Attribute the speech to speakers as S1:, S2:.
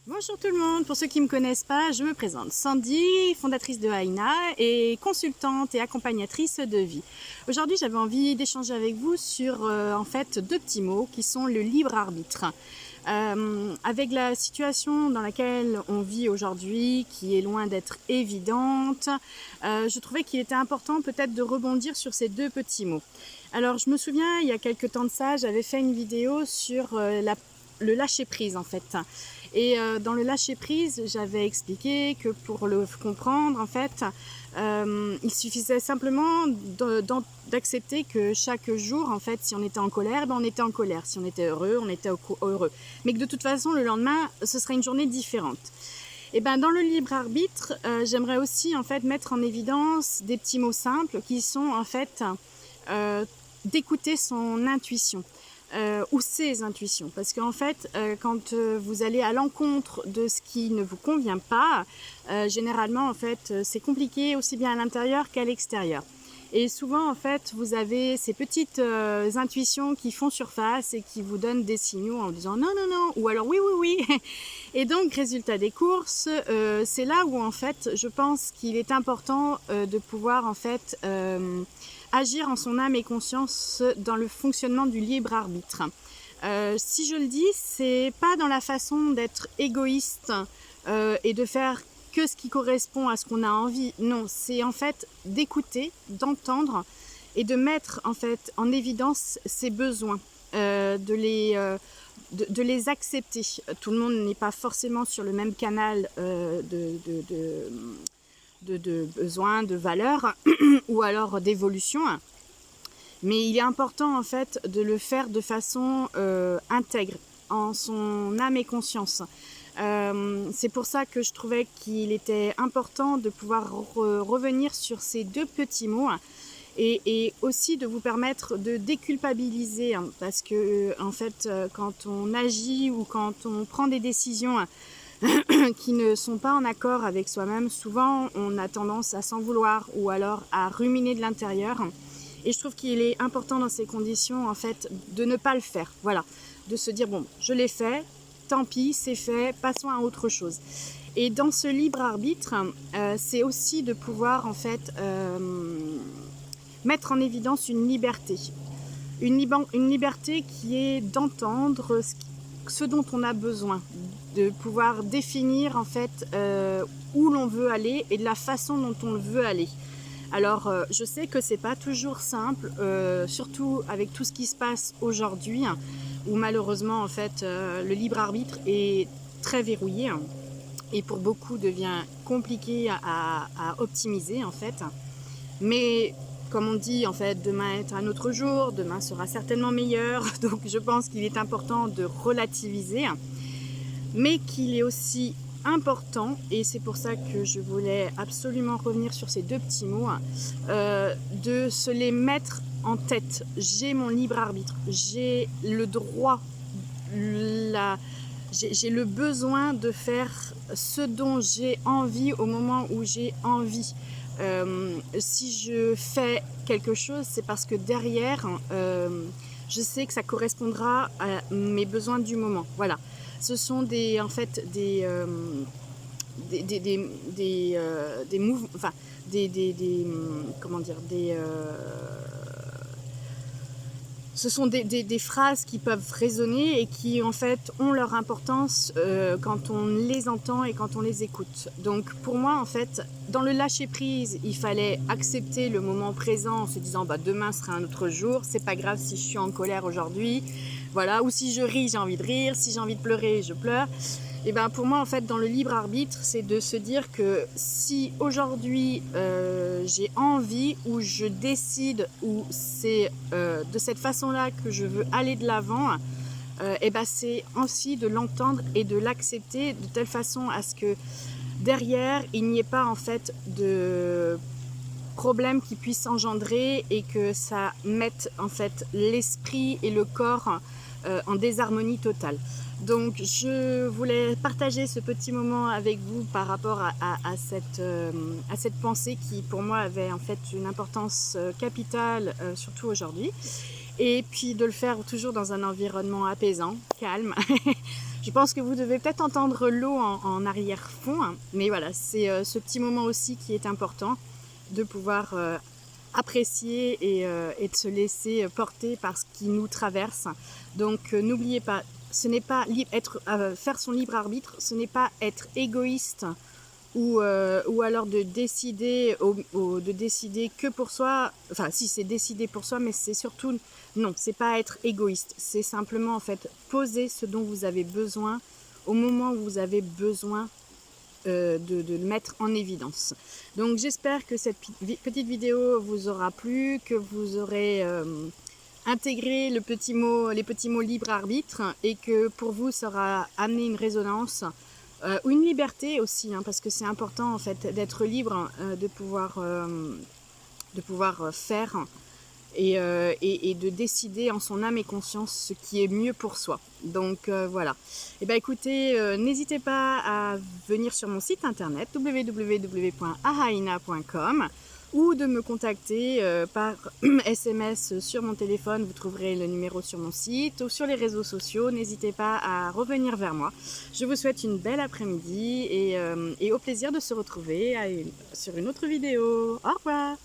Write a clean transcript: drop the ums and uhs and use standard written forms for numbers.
S1: Bonjour tout le monde, pour ceux qui ne me connaissent pas, je me présente. Sandy, fondatrice de Aina et consultante et accompagnatrice de vie. Aujourd'hui, j'avais envie d'échanger avec vous sur en fait deux petits mots qui sont le libre arbitre. Avec la situation dans laquelle on vit aujourd'hui, qui est loin d'être évidente, je trouvais qu'il était important peut-être de rebondir sur ces deux petits mots. Alors, je me souviens, il y a quelques temps de ça, j'avais fait une vidéo sur le lâcher-prise en fait. Et dans le lâcher-prise, j'avais expliqué que pour le comprendre, en fait, il suffisait simplement d'accepter que chaque jour, en fait, si on était en colère, ben on était en colère. Si on était heureux, on était heureux. Mais que de toute façon, le lendemain, ce serait une journée différente. Et ben dans le libre arbitre, j'aimerais aussi en fait mettre en évidence des petits mots simples qui sont en fait d'écouter son intuition. Ou ses intuitions, parce qu'en fait quand vous allez à l'encontre de ce qui ne vous convient pas, généralement en fait c'est compliqué aussi bien à l'intérieur qu'à l'extérieur. Et souvent en fait vous avez ces petites intuitions qui font surface et qui vous donnent des signaux en disant non non non ou alors oui oui oui. Et donc résultat des courses, c'est là où en fait je pense qu'il est important de pouvoir en fait agir en son âme et conscience dans le fonctionnement du libre arbitre. Si je le dis, c'est pas dans la façon d'être égoïste et de faire que ce qui correspond à ce qu'on a envie. Non, c'est en fait d'écouter, d'entendre et de mettre en fait en évidence ses besoins, de les accepter. Tout le monde n'est pas forcément sur le même canal de besoins, de valeurs ou alors d'évolution. Mais il est important en fait de le faire de façon intègre, en son âme et conscience. C'est pour ça que je trouvais qu'il était important de pouvoir revenir sur ces deux petits mots et aussi de vous permettre de déculpabiliser, hein, parce que en fait quand on agit ou quand on prend des décisions qui ne sont pas en accord avec soi-même, souvent on a tendance à s'en vouloir ou alors à ruminer de l'intérieur. Et je trouve qu'il est important dans ces conditions en fait de ne pas le faire. Voilà, de se dire bon, je l'ai fait, tant pis, c'est fait, passons à autre chose. Et dans ce libre arbitre, c'est aussi de pouvoir en fait mettre en évidence une liberté. Une liberté qui est d'entendre ce dont on a besoin, de pouvoir définir en fait où l'on veut aller et de la façon dont on veut aller. Alors je sais que c'est pas toujours simple, surtout avec tout ce qui se passe aujourd'hui, hein, où malheureusement en fait le libre arbitre est très verrouillé, hein, et pour beaucoup devient compliqué à optimiser en fait. Mais comme on dit, en fait, demain est un autre jour, demain sera certainement meilleur. Donc je pense qu'il est important de relativiser, mais qu'il est aussi important, et c'est pour ça que je voulais absolument revenir sur ces deux petits mots, de se les mettre en tête. J'ai mon libre arbitre, j'ai le droit, j'ai le besoin de faire ce dont j'ai envie au moment où j'ai envie. Si je fais quelque chose, c'est parce que derrière, je sais que ça correspondra à mes besoins du moment. Voilà. Ce sont en fait des mouvements, enfin comment dire, ce sont des phrases qui peuvent résonner et qui en fait ont leur importance quand on les entend et quand on les écoute. Donc pour moi en fait, dans le lâcher prise, il fallait accepter le moment présent en se disant bah demain sera un autre jour, c'est pas grave si je suis en colère aujourd'hui, voilà, ou si je ris j'ai envie de rire, si j'ai envie de pleurer je pleure. Et ben pour moi en fait dans le libre arbitre, c'est de se dire que si aujourd'hui j'ai envie ou je décide ou c'est de cette façon-là que je veux aller de l'avant, et ben c'est aussi de l'entendre et de l'accepter de telle façon à ce que derrière il n'y ait pas en fait de problème qui puisse engendrer et que ça mette en fait l'esprit et le corps en désharmonie totale. Donc je voulais partager ce petit moment avec vous par rapport à cette pensée qui pour moi avait en fait une importance capitale, surtout aujourd'hui. et puis de le faire toujours dans un environnement apaisant, calme. Je pense que vous devez peut-être entendre l'eau en arrière-fond, hein, mais voilà, c'est ce petit moment aussi qui est important, de pouvoir apprécier et de se laisser porter par ce qui nous traverse. Donc n'oubliez pas, ce n'est pas faire son libre arbitre, ce n'est pas être égoïste ou alors de décider que pour soi. Enfin, si, c'est décider pour soi, mais c'est surtout non, c'est pas être égoïste, c'est simplement en fait poser ce dont vous avez besoin au moment où vous avez besoin de le mettre en évidence. Donc j'espère que cette petite vidéo vous aura plu, que vous aurez intégré les petits mots libre arbitre, et que pour vous ça aura amené une résonance ou une liberté aussi, hein, parce que c'est important en fait d'être libre, de pouvoir faire et de décider en son âme et conscience ce qui est mieux pour soi. Donc voilà. Et ben écoutez, n'hésitez pas à venir sur mon site internet www.ahaina.com ou de me contacter par SMS sur mon téléphone. Vous trouverez le numéro sur mon site ou sur les réseaux sociaux. N'hésitez pas à revenir vers moi. Je vous souhaite une belle après-midi et au plaisir de se retrouver sur une autre vidéo. Au revoir.